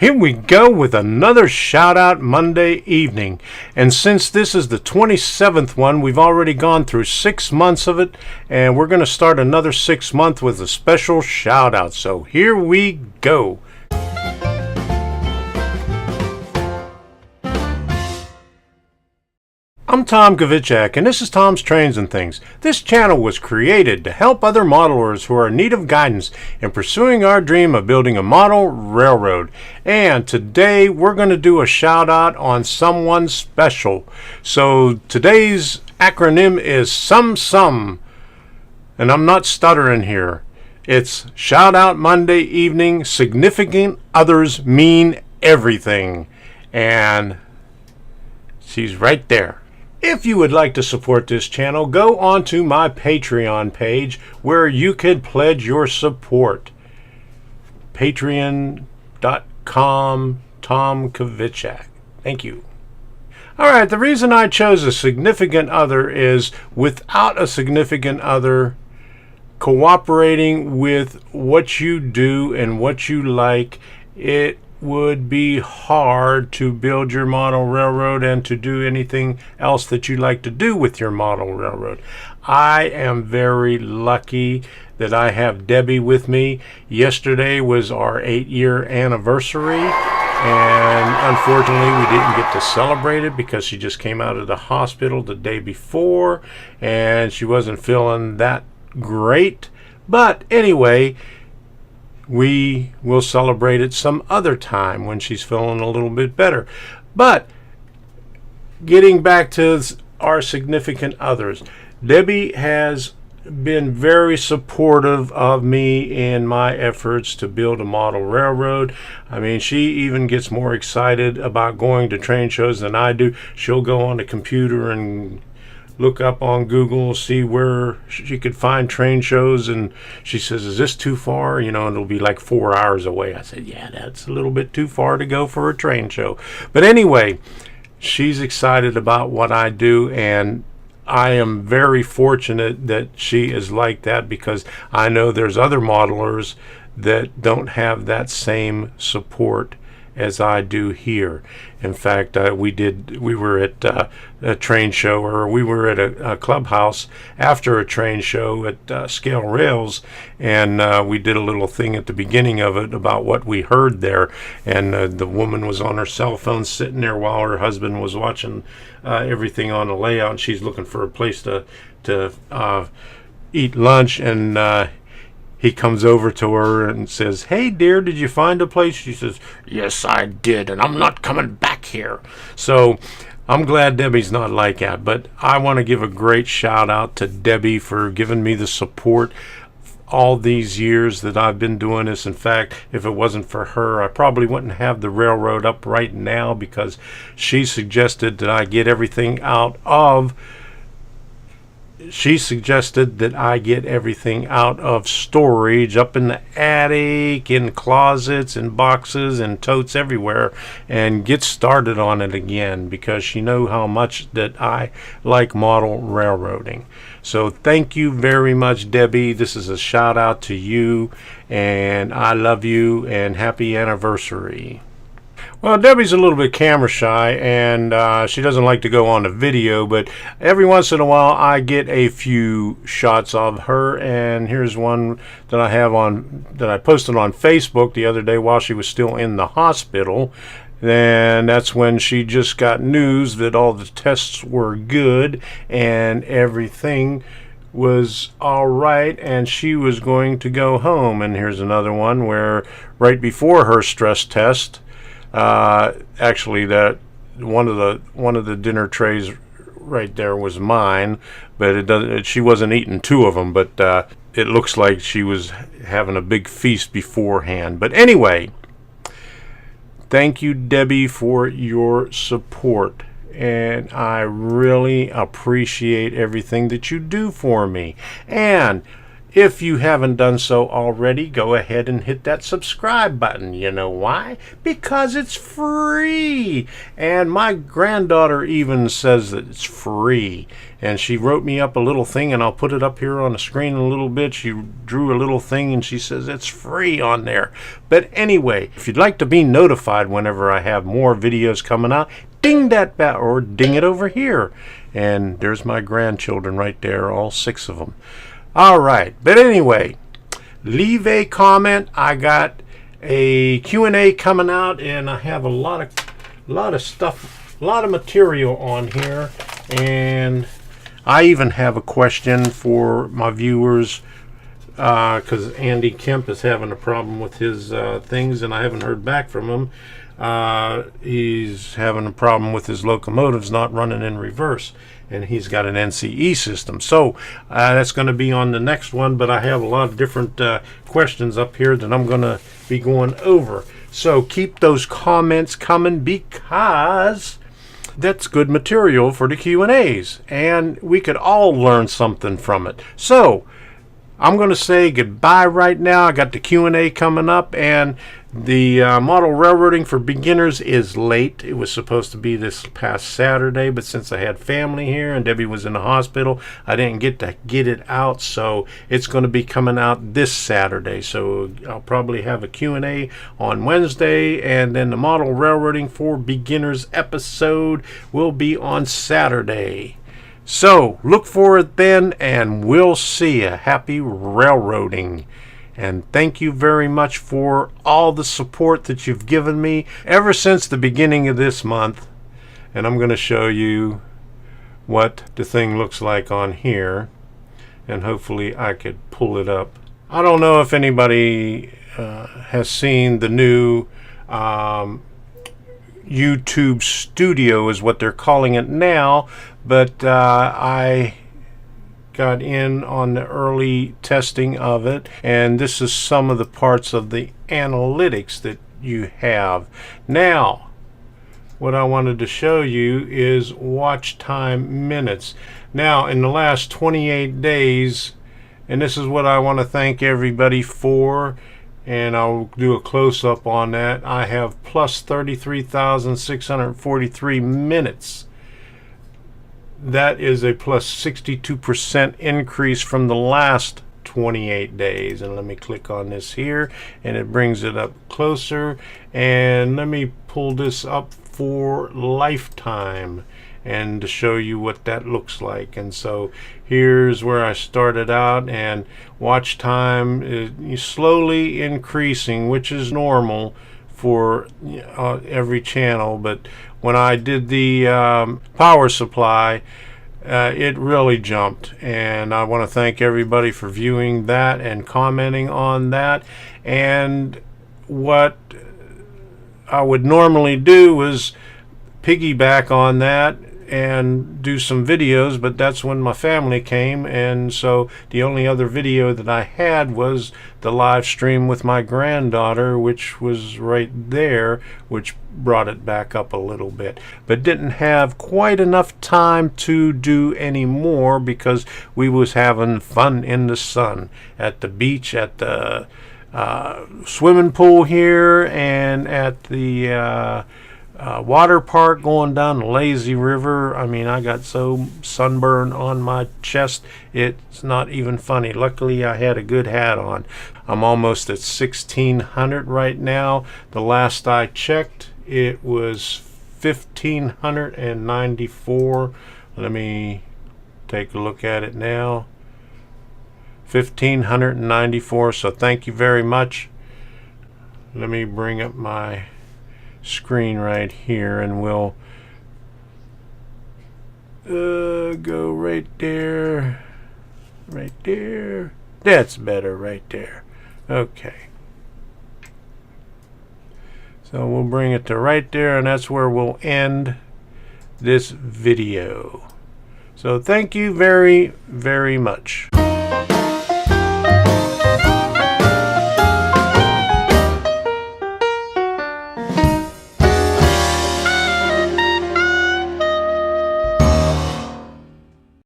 Here we go with another shout out Monday evening. And since this is the 27th one, we've already gone through 6 months of it, and we're going to start another 6 month with a special shout out. So here we go. I'm Tom Kovichak, and this is Tom's Trains and Things. This channel was created to help other modelers who are in need of guidance in pursuing our dream of building a model railroad. And today we're going to do a shout out on someone special. So today's acronym is SUM. And I'm not stuttering here. It's Shout Out Monday Evening. Significant others mean everything. And she's right there. If you would like to support this channel, go on to my Patreon page where you can pledge your support. Patreon.com Tom Kovichak. Thank you. Alright, the reason I chose a significant other is without a significant other cooperating with what you do and what you like, it would be hard to build your model railroad and to do anything else that you like to do with your model railroad. I am very lucky that I have Debbie with me. Yesterday was our 8-year anniversary, and unfortunately we didn't get to celebrate it because she just came out of the hospital the day before and she wasn't feeling that great. But anyway, we will celebrate it some other time when she's feeling a little bit better. But getting back to our significant others, Debbie has been very supportive of me in my efforts to build a model railroad. I mean, she even gets more excited about going to train shows than I do. She'll go on the computer and look up on Google, see where she could find train shows, and she says, is this too far? You know, and it'll be like 4 hours away. I said, yeah, that's a little bit too far to go for a train show. But anyway, she's excited about what I do, and I am very fortunate that she is like that because I know there's other modelers that don't have that same support as I do here. In fact, we were at a train show, or we were at a clubhouse after a train show at Scale Rails, and we did a little thing at the beginning of it about what we heard there. And the woman was on her cell phone sitting there while her husband was watching everything on the layout, and she's looking for a place to eat lunch, and he comes over to her and says, hey dear, did you find a place? She says, yes, I did, and I'm not coming back here. So I'm glad Debbie's not like that. But I want to give a great shout out to Debbie for giving me the support all these years that I've been doing this. In fact, if it wasn't for her, I probably wouldn't have the railroad up right now, because she suggested that I get everything out of storage up in the attic, in closets and boxes and totes everywhere, and get started on it again, because she knows how much that I like model railroading. So thank you very much, Debbie. This is a shout out to you, and I love you, and happy anniversary. Well, Debbie's a little bit camera shy, and she doesn't like to go on the video, but every once in a while I get a few shots of her, and here's one that I have that I posted on Facebook the other day while she was still in the hospital. And that's when she just got news that all the tests were good and everything was all right, and she was going to go home. And here's another one where right before her stress test, actually that one of the dinner trays right there was mine, but she wasn't eating 2 of them, but it looks like she was having a big feast beforehand. But anyway, thank you, Debbie, for your support, and I really appreciate everything that you do for me. And If you haven't done so already, go ahead and hit that subscribe button. You know why? Because it's free. And my granddaughter even says that it's free. And she wrote me up a little thing, and I'll put it up here on the screen in a little bit. She drew a little thing, and she says it's free on there. But anyway, if you'd like to be notified whenever I have more videos coming out, ding that bell, or ding it over here. And there's my grandchildren right there, all 6 of them. All right, but anyway, leave a comment. I got a Q&A coming out, and I have a lot of stuff, a lot of material on here, and I even have a question for my viewers because Andy Kemp is having a problem with his things, and I haven't heard back from him. He's having a problem with his locomotives not running in reverse, and he's got an NCE system. So that's going to be on the next one, but I have a lot of different questions up here that I'm going to be going over. So keep those comments coming, because that's good material for the Q&As, and we could all learn something from it. So I'm going to say goodbye right now. I got the Q&A coming up, and the model railroading for beginners is late. It was supposed to be this past Saturday, but since I had family here and Debbie was in the hospital, I didn't get to get it out, so it's going to be coming out this Saturday. So I'll probably have a Q&A on Wednesday, and then the model railroading for beginners episode will be on Saturday. So look for it then, and we'll see you. Happy railroading. And thank you very much for all the support that you've given me ever since the beginning of this month. And I'm going to show you what the thing looks like on here, and hopefully I could pull it up. I don't know if anybody has seen the new YouTube Studio is what they're calling it now, but I got in on the early testing of it, and this is some of the parts of the analytics that you have. Now, what I wanted to show you is watch time minutes. Now, in the last 28 days, and this is what I want to thank everybody for, and I'll do a close-up on that, I have plus 33,643 minutes. That is a plus 62% increase from the last 28 days. And let me click on this here, and it brings it up closer. And let me pull this up for lifetime and to show you what that looks like. And so here's where I started out, and watch time is slowly increasing, which is normal for every channel. But when I did the power supply, it really jumped, and I want to thank everybody for viewing that and commenting on that. And what I would normally do is piggyback on that and do some videos, but that's when my family came, and so the only other video that I had was the live stream with my granddaughter, which was right there, which brought it back up a little bit, but didn't have quite enough time to do any more because we was having fun in the sun at the beach, at the swimming pool here, and at the water park going down the lazy river. I mean, I got so sunburned on my chest, it's not even funny. Luckily, I had a good hat on. I'm almost at 1,600 right now. The last I checked, it was 1,594. Let me take a look at it now. 1,594. So thank you very much. Let me bring up my screen right here, and we'll go right there, right there. That's better right there. Okay, so we'll bring it to right there, and that's where we'll end this video. So thank you very, very much.